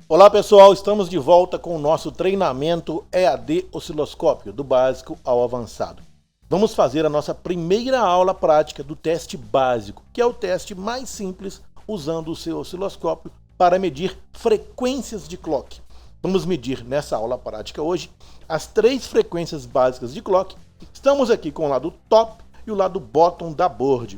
Olá pessoal, estamos de volta com o nosso treinamento EAD osciloscópio, do básico ao avançado. Vamos fazer a nossa primeira aula prática do teste básico, que é o teste mais simples usando o seu osciloscópio para medir frequências de clock. Vamos medir nessa aula prática hoje as 3 frequências básicas de clock. Estamos aqui com o lado top e o lado bottom da board.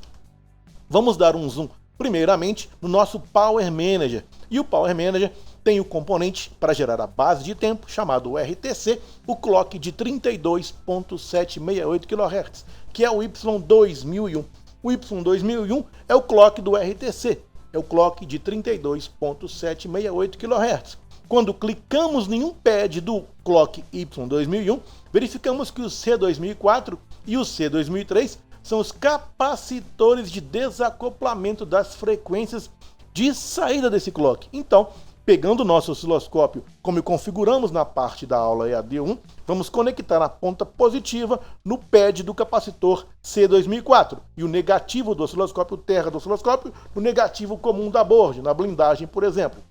Vamos dar um zoom primeiramente no nosso Power Manager. E o Power Manager tem o componente para gerar a base de tempo, chamado RTC, o clock de 32.768 kHz, que é o Y2001. O Y2001 é o clock do RTC, é o clock de 32.768 kHz. Quando clicamos em um pad do clock Y2001, verificamos que o C2004 e o C2003 são os capacitores de desacoplamento das frequências de saída desse clock. Então, pegando o nosso osciloscópio, como configuramos na parte da aula EAD1, vamos conectar a ponta positiva no pad do capacitor C2004 e o negativo do osciloscópio, terra do osciloscópio, no negativo comum da board, na blindagem, por exemplo.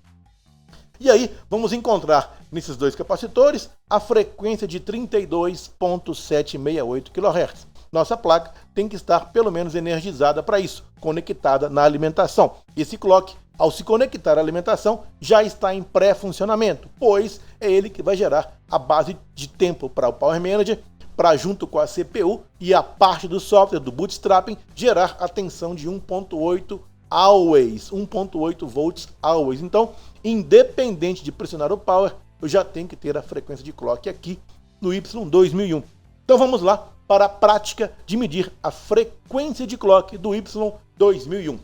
E aí, vamos encontrar nesses 2 capacitores a frequência de 32.768 kHz. Nossa placa tem que estar pelo menos energizada para isso, conectada na alimentação. Esse clock, ao se conectar à alimentação, já está em pré-funcionamento, pois é ele que vai gerar a base de tempo para o Power Manager, para junto com a CPU e a parte do software do Bootstrapping, gerar a tensão de 1.8 always, 1.8 volts always. Então, independente de pressionar o power, eu já tenho que ter a frequência de clock aqui no Y2001. Então vamos lá para a prática de medir a frequência de clock do Y2001.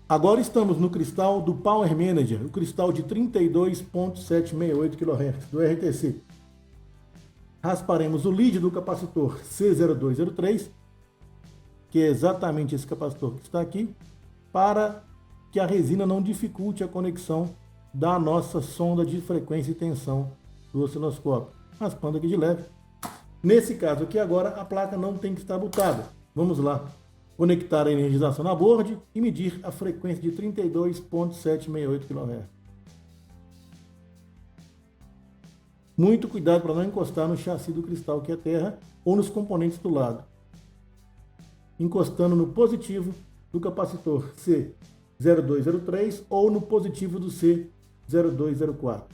Agora estamos no cristal do Power Manager, o cristal de 32.768 kHz do RTC. Rasparemos o lead do capacitor C0203, que é exatamente esse capacitor que está aqui, para que a resina não dificulte a conexão da nossa sonda de frequência e tensão do osciloscópio. Raspando aqui de leve. Nesse caso aqui agora a placa não tem que estar bootada. Vamos lá conectar a energização na board e medir a frequência de 32.768 kHz. Muito cuidado para não encostar no chassi do cristal, que é terra, ou nos componentes do lado. Encostando no positivo do capacitor C0203 ou no positivo do C0204.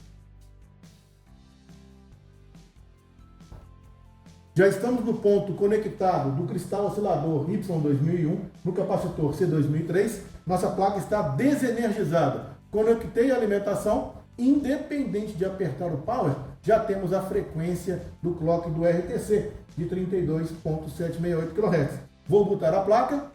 Já estamos no ponto conectado do cristal oscilador Y2001 no capacitor C2003. Nossa placa está desenergizada. Conectei a alimentação, independente de apertar o power, já temos a frequência do clock do RTC de 32.768 kHz. Vou botar a placa.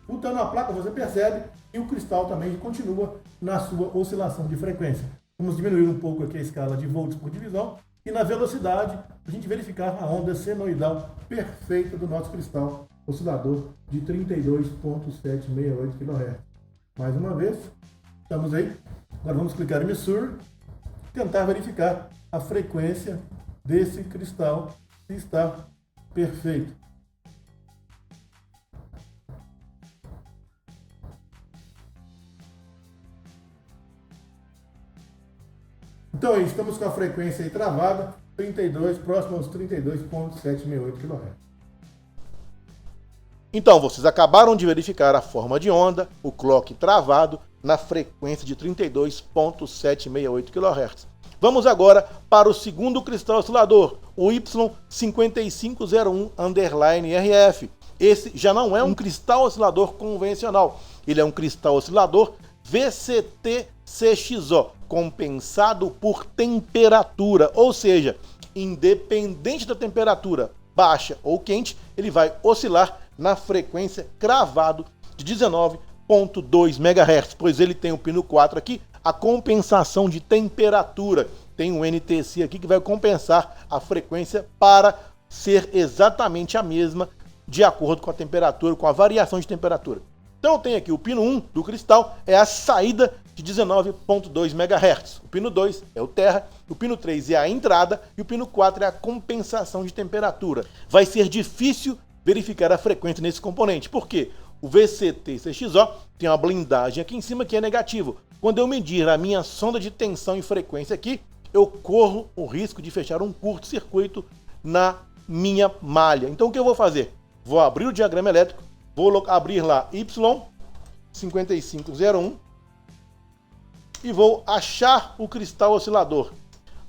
Botando a placa, você percebe que o cristal também continua na sua oscilação de frequência. Vamos diminuir um pouco aqui a escala de volts por divisão e na velocidade, para a gente verificar a onda senoidal perfeita do nosso cristal oscilador de 32.768 kHz. Mais uma vez, estamos aí. Agora vamos clicar em Measure, tentar verificar a frequência desse cristal, se está perfeito. Então aí, estamos com a frequência aí travada, 32, próximo aos 32.768 kHz. Então, vocês acabaram de verificar a forma de onda, o clock travado, na frequência de 32.768 kHz. Vamos agora para o segundo cristal oscilador, o Y5501_RF. Esse já não é um cristal oscilador convencional, ele é um cristal oscilador VCT-CXO, compensado por temperatura, ou seja, independente da temperatura baixa ou quente, ele vai oscilar na frequência cravado de 19.2 MHz, pois ele tem o pino 4 aqui, a compensação de temperatura. Tem um NTC aqui que vai compensar a frequência para ser exatamente a mesma de acordo com a temperatura, com a variação de temperatura. Então tem aqui o pino 1 do cristal, é a saída de 19.2 MHz. O pino 2 é o terra, o pino 3 é a entrada e o pino 4 é a compensação de temperatura. Vai ser difícil verificar a frequência nesse componente, porque o VCT-CXO tem uma blindagem aqui em cima que é negativo. quando eu medir a minha sonda de tensão e frequência aqui, eu corro o risco de fechar um curto-circuito na minha malha. Então o que eu vou fazer? Vou abrir o diagrama elétrico, vou abrir lá Y5501 e vou achar o cristal oscilador.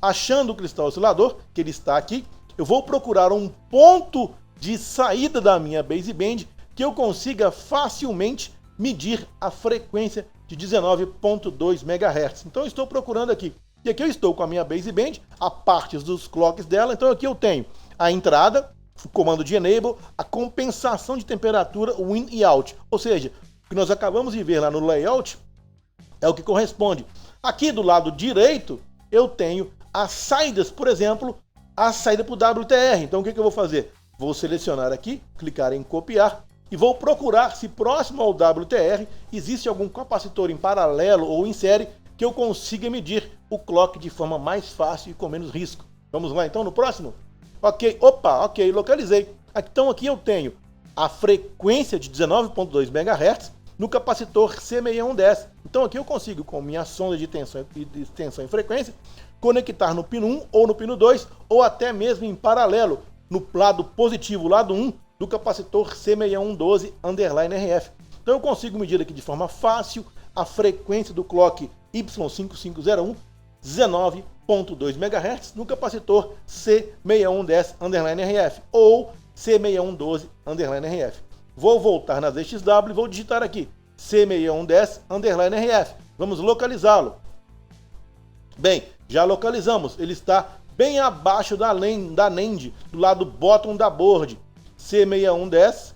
Achando o cristal oscilador, que ele está aqui, eu vou procurar um ponto de saída da minha baseband que eu consiga facilmente medir a frequência de 19.2 MHz. Então eu estou procurando aqui. E aqui eu estou com a minha baseband, a partes dos clocks dela. Então aqui eu tenho a entrada, o comando de enable, a compensação de temperatura, o in e out. Ou seja, o que nós acabamos de ver lá no layout é o que corresponde. Aqui do lado direito eu tenho as saídas, por exemplo, a saída para o WTR. Então o que eu vou fazer? Vou selecionar aqui, clicar em copiar e vou procurar se próximo ao WTR existe algum capacitor em paralelo ou em série que eu consiga medir o clock de forma mais fácil e com menos risco. Vamos lá então no próximo? Ok, ok, localizei. Então aqui eu tenho a frequência de 19.2 MHz no capacitor C6110. Então aqui eu consigo, com minha sonda de tensão e frequência, conectar no pino 1 ou no pino 2, ou até mesmo em paralelo, no lado positivo, lado 1, do capacitor C6112_RF. Então eu consigo medir aqui de forma fácil a frequência do clock Y5501, 19.2 MHz, no capacitor C6110_RF ou C6112_RF. Vou voltar nas EXW e vou digitar aqui C6110_RF. Vamos localizá-lo. Bem, já localizamos. Ele está bem abaixo da NAND, do lado bottom da board. C6110.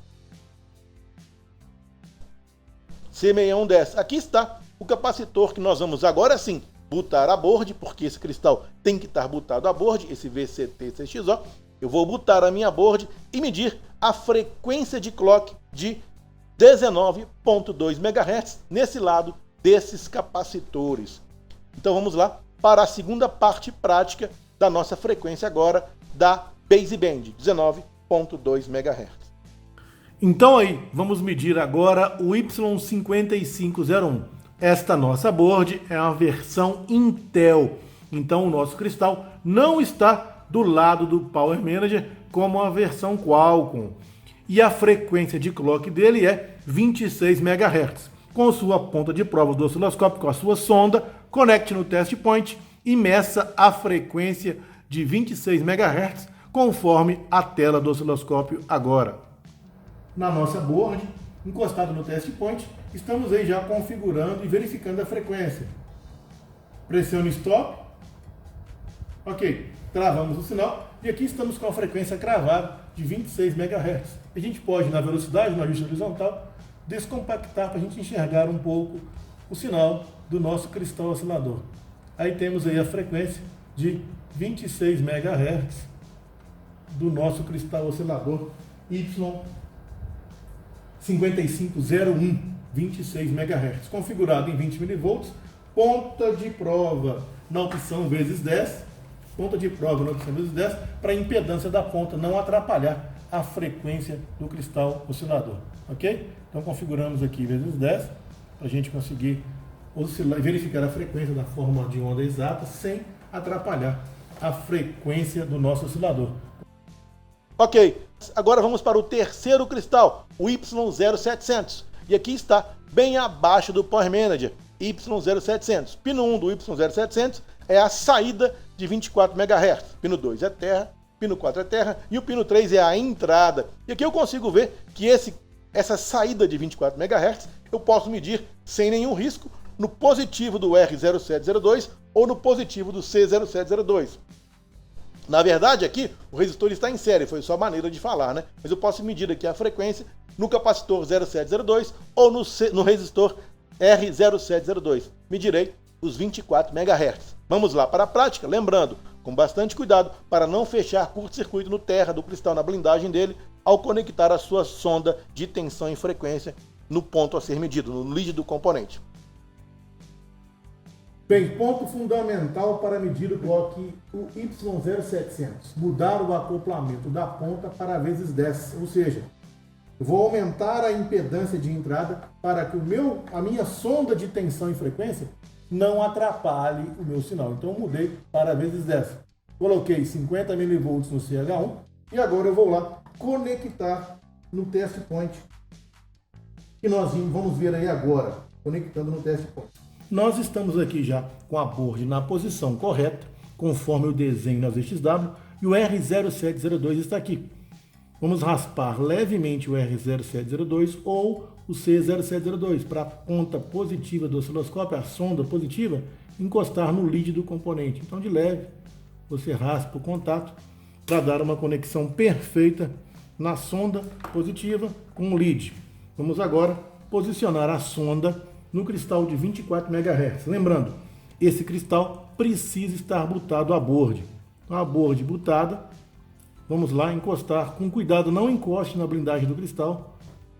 Aqui está o capacitor que nós vamos agora sim botar a board, porque esse cristal tem que estar botado a board, esse VCT-CXO. Eu vou botar a minha board e medir a frequência de clock de 19.2 MHz nesse lado desses capacitores. Então vamos lá para a segunda parte prática da nossa frequência agora da baseband, 19.2 MHz. Então aí, vamos medir agora o Y5501. Esta nossa board é uma versão Intel, então o nosso cristal não está do lado do Power Manager como a versão Qualcomm. E a frequência de clock dele é 26 MHz. Com sua ponta de prova do osciloscópio, com a sua sonda, conecte no test point e meça a frequência de 26 MHz conforme a tela do osciloscópio agora. Na nossa board, encostado no test point, estamos aí já configurando e verificando a frequência. Pressione stop. Ok, travamos o sinal e aqui estamos com a frequência cravada de 26 MHz. A gente pode, na velocidade, no ajuste horizontal, descompactar para a gente enxergar um pouco o sinal do nosso cristal oscilador. Aí temos aí a frequência de 26 MHz do nosso cristal oscilador Y5501, 26 MHz, configurado em 20 mV, ponta de prova na opção vezes 10, para a impedância da ponta não atrapalhar a frequência do cristal oscilador, ok? Então configuramos aqui vezes 10, para a gente conseguir oscilar, verificar a frequência da forma de onda exata, sem atrapalhar a frequência do nosso oscilador. Ok, agora vamos para o terceiro cristal, o Y0700. E aqui está, bem abaixo do Power Manager, Y0700. Pino 1 do Y0700 é a saída de 24 MHz. Pino 2 é terra, pino 4 é terra e o pino 3 é a entrada. E aqui eu consigo ver que essa saída de 24 MHz eu posso medir sem nenhum risco no positivo do R0702 ou no positivo do C0702. Na verdade, aqui o resistor está em série, foi só a maneira de falar, né? Mas eu posso medir aqui a frequência no capacitor 0702 ou no resistor R0702. Medirei os 24 MHz. Vamos lá para a prática, lembrando, com bastante cuidado para não fechar curto-circuito no terra do cristal, na blindagem dele, ao conectar a sua sonda de tensão e frequência no ponto a ser medido, no lead do componente. Bem, ponto fundamental para medir o clock o Y0700, mudar o acoplamento da ponta para vezes 10, ou seja, Eu vou aumentar a impedância de entrada para que a minha sonda de tensão e frequência não atrapalhe o meu sinal. Então eu mudei para vezes 10. Coloquei 50 mV no CH1 e agora eu vou lá conectar no test point, que nós vamos ver aí agora, conectando no test point. Nós estamos aqui já com a board na posição correta, conforme o desenho nas XW, e o R0702 está aqui. Vamos raspar levemente o R0702 ou o C0702 para a ponta positiva do osciloscópio, a sonda positiva, encostar no lead do componente. Então, de leve, você raspa o contato para dar uma conexão perfeita na sonda positiva com o lead. Vamos agora posicionar a sonda no cristal de 24 MHz. Lembrando, esse cristal precisa estar butado a board. Então, a board butada, vamos lá encostar com cuidado, não encoste na blindagem do cristal.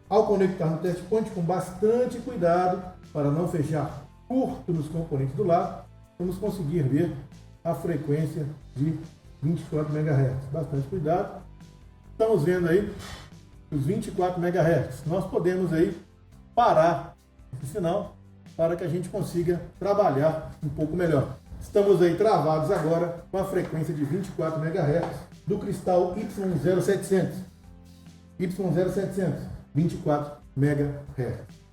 Ao conectar no test point, com bastante cuidado, para não fechar curto nos componentes do lado, vamos conseguir ver a frequência de 24 MHz. Bastante cuidado. Estamos vendo aí os 24 MHz. Nós podemos aí parar esse sinal para que a gente consiga trabalhar um pouco melhor. Estamos aí travados agora com a frequência de 24 MHz do cristal Y0700. Y0700, 24 MHz.